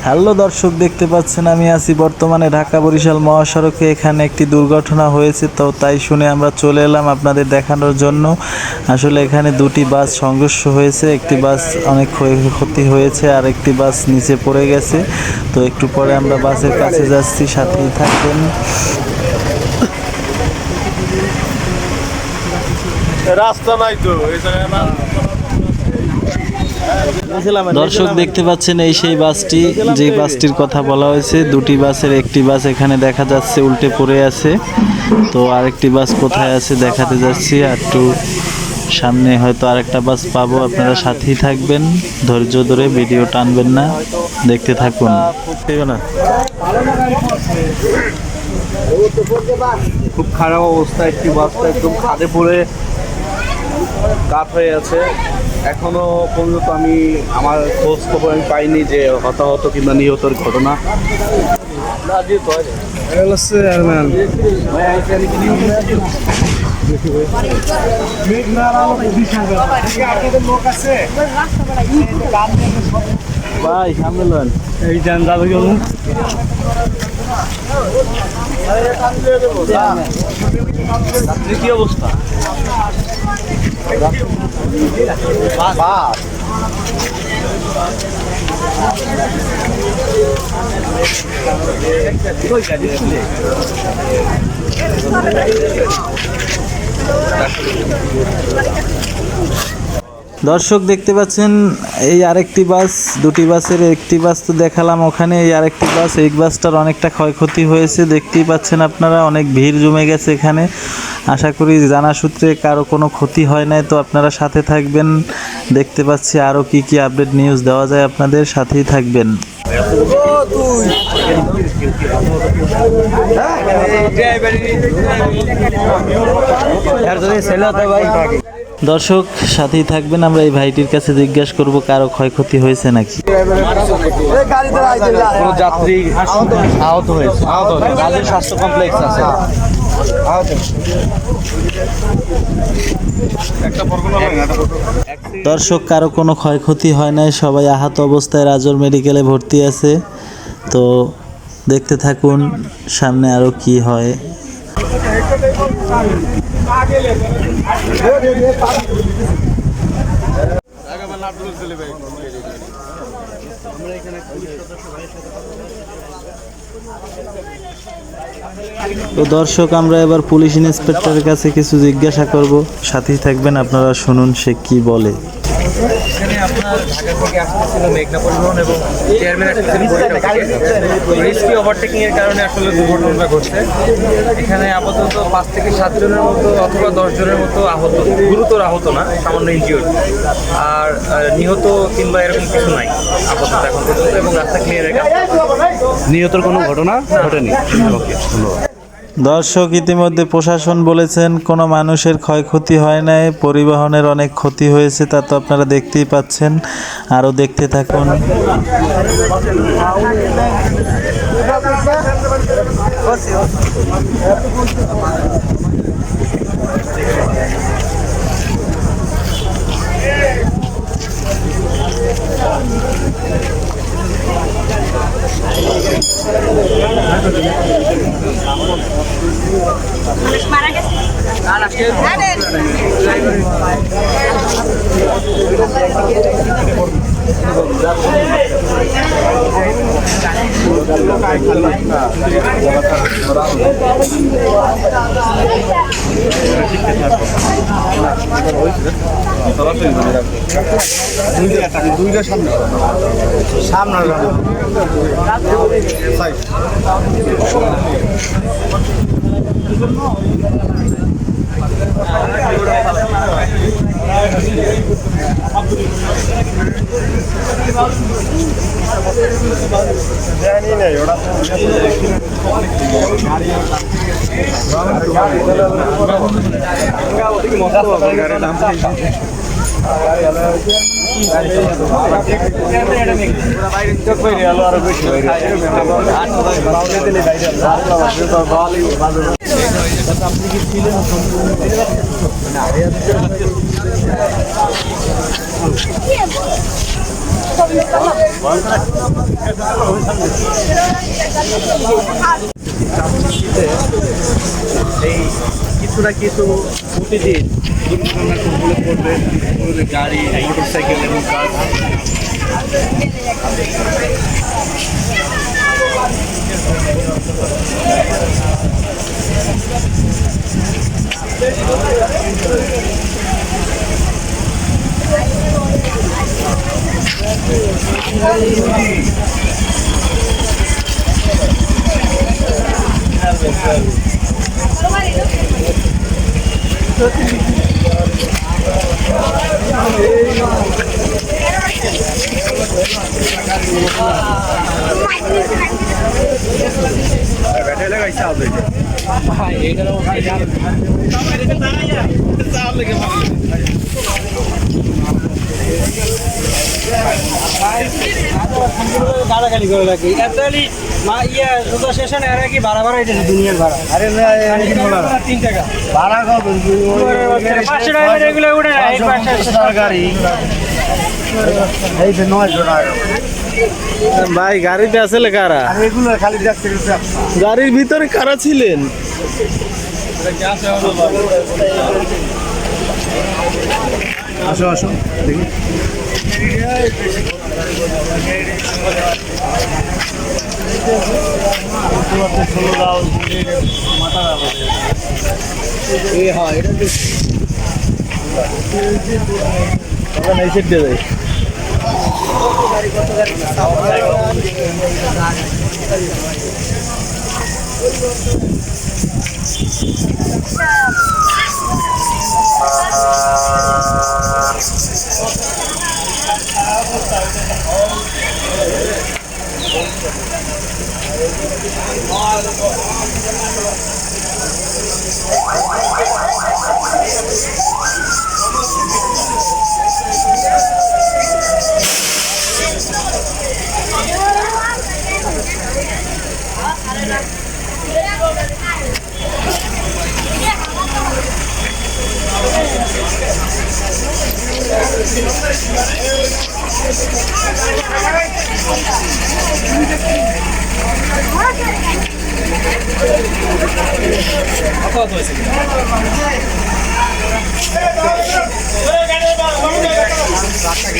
Hello দর্শক, দেখতে পাচ্ছেন আমি আছি বর্তমানে ঢাকা বরিশাল মহাসড়কে। এখানে একটি দুর্ঘটনা হয়েছে, তো তাই শুনে আমরা চলে এলাম আপনাদের দেখানোর জন্য। আসলে এখানে দুটি বাস সংঘর্ষ হয়েছে, একটি বাস অনেক ক্ষয়ক্ষতি হয়েছে আর একটি বাস নিচে পড়ে গেছে। তো একটু পরে আমরা বাসের কাছে যাচ্ছি, সাথেই থাকবেন। রাস্তা নাই তো এই জায়গায়। দর্শক দেখতে পাচ্ছেন এই সেই বাসটি, যে বাসটির কথা বলা হয়েছে। দুটি বাসের একটি বাস এখানে দেখা যাচ্ছে উল্টে পড়ে আছে, তো আরেকটি বাস কোথায় আছে দেখাতে যাচ্ছি। আর একটু সামনে হয়তো আরেকটা বাস পাবো, আপনারা সাথেই থাকবেন, ধৈর্য ধরে ভিডিও টানবেন না, দেখতে থাকুন। খুব খারাপ অবস্থা, একটি বাসটা একদম খাদে পড়ে কাত হয়ে আছে। এখনো পর্যন্ত আমার খোঁজ খবর পাইনি যে হতাহত কিংবা নিহতর ঘটনা। ভাই সামনে লন, এই যান যাবে কেমন? কি অবস্থা? দর্শক দেখতে পাচ্ছেন এই আরেকটি বাস, দুটি বাসের একটি বাস তো দেখালাম ওখানে, এই আরেকটি বাস, এই বাসটার অনেকটা ক্ষয়ক্ষতি হয়েছে, দেখতেই পাচ্ছেন আপনারা, অনেক ভিড় জমে গেছে এখানে। আশা করি জানা সূত্রে কারো কোনো ক্ষতি হয় নাই। তো আপনারা সাথে থাকবেন, দেখতে পাচ্ছি আরও কি কি আপডেট নিউজ দেওয়া যায়, আপনাদের সাথেই থাকবেন। দর্শক সাথেই থাকবেন, আমরা এই ভাইটির কাছে জিজ্ঞাসা করব কারো ক্ষয়ক্ষতি হয়েছে নাকি। যাত্রী আহত হয়েছে, স্বাস্থ্য কমপ্লেক্স আছে। দর্শক কারো কোনো ক্ষয়ক্ষতি হয় নাই, সবাই আহত অবস্থায় রাজোর মেডিকেলে ভর্তি আছে। তো দেখতে থাকুন সামনে আরও কি হয়। তো দর্শক আমরা এবার পুলিশ ইন্সপেক্টরের কাছে কিছু জিজ্ঞাসা করব, সাথেই থাকবেন, আপনারা শুনুন সে কি বলে। এখানে আপনার ঢাকা থেকে আসতেছিল মেঘনা পরিবহন এবং চেয়ারম্যান আসতেছিল বরিশাল থেকে। রিস্কি ওভারটেকিং এর কারণে আসলে দুর্ঘটনাটা ঘটছে। এখানে আপাতত 5 থেকে 7 জনের মতো অথবা 10 জনের মতো আহত, গুরুতর আহত না, সামান্য ইনজিওর। আর নিহত কিংবা এরকম কিছু নাই আপাতত এখন পর্যন্ত, এবং রাস্তা ক্লিয়ারের কাজ। নিহতর কোনো ঘটনা ঘটেনি। ওকে, ধন্যবাদ। দর্শক ইতিমধ্যে প্রশাসন বলেছেন কোনো মানুষের ক্ষয়ক্ষতি হয় নাই, পরিবহনের অনেক ক্ষতি হয়েছে, তা তো আপনারা দেখতেই পাচ্ছেন, আরও দেখতে থাকুন। মারা গেছে। দুইটা সামনে জানি না ওরা এই কিছু না কিছু প্রতিদিন দুর্ঘটনা কবলে পড়বে গাড়ি, মোটরসাইকেল এবং কার। बैठे लगा हिसाब लेके हाँ ये करो हिसाब लेके গালাগালি করে রাখি অ্যাকচুয়ালি মা ইয়া রোজা শেষে না এরা কি ভাড়া ভাড়া হইতেছে দুনিয়ার ভাড়া अरे ना 3 টাকা भाड़ा का 500 টাকা রেগুলার উঠে না এই পাশে গাড়ি এই যে 900 টাকা ভাই গাড়িতে আসলে কারা? আর এগুলো খালি যাচ্ছে গাড়ির ভিতরে কারা ছিলেন? আসো আসো দেখি হ্যাঁ এটা এই সেট দিয়ে দেয়।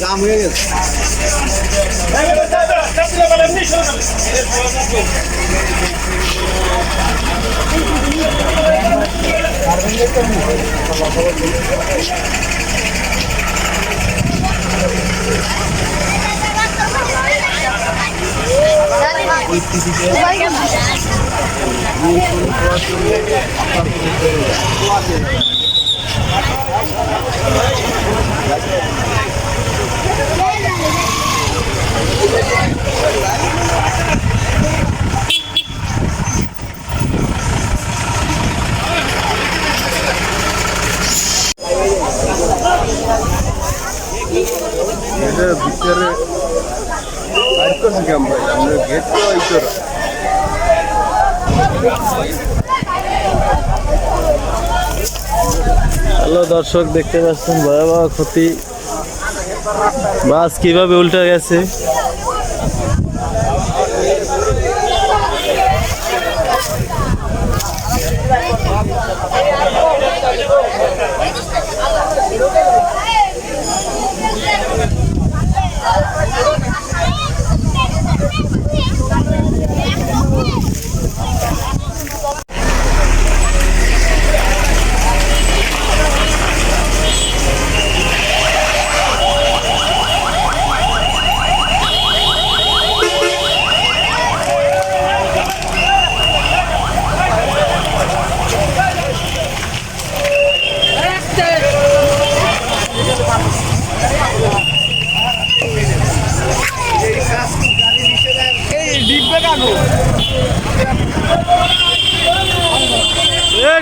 জাম হয়ে গেছে ভিতরে গেট তো হ্যালো দর্শক, দেখতে পাচ্ছেন ভয়াবহ ক্ষতি, বাস কিভাবে উল্টে গেছে।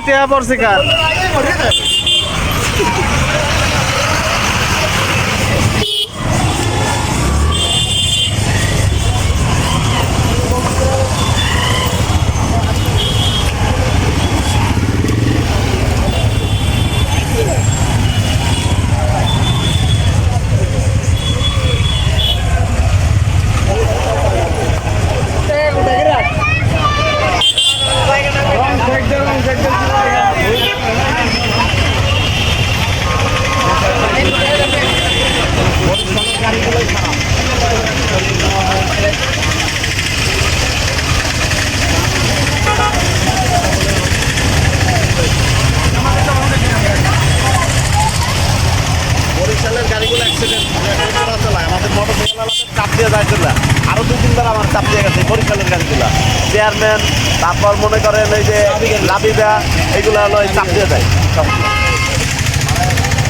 টিয়া পড়ছে কার? যে বরিশালের গাড়িগুলা চেয়ারম্যান, তারপর মনে করেন এই যে লাবিবা, এগুলো হলো চাপ দিয়ে দেয়।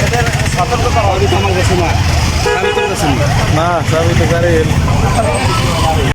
এদের সতর্কতা না, সবই তো গাড়ি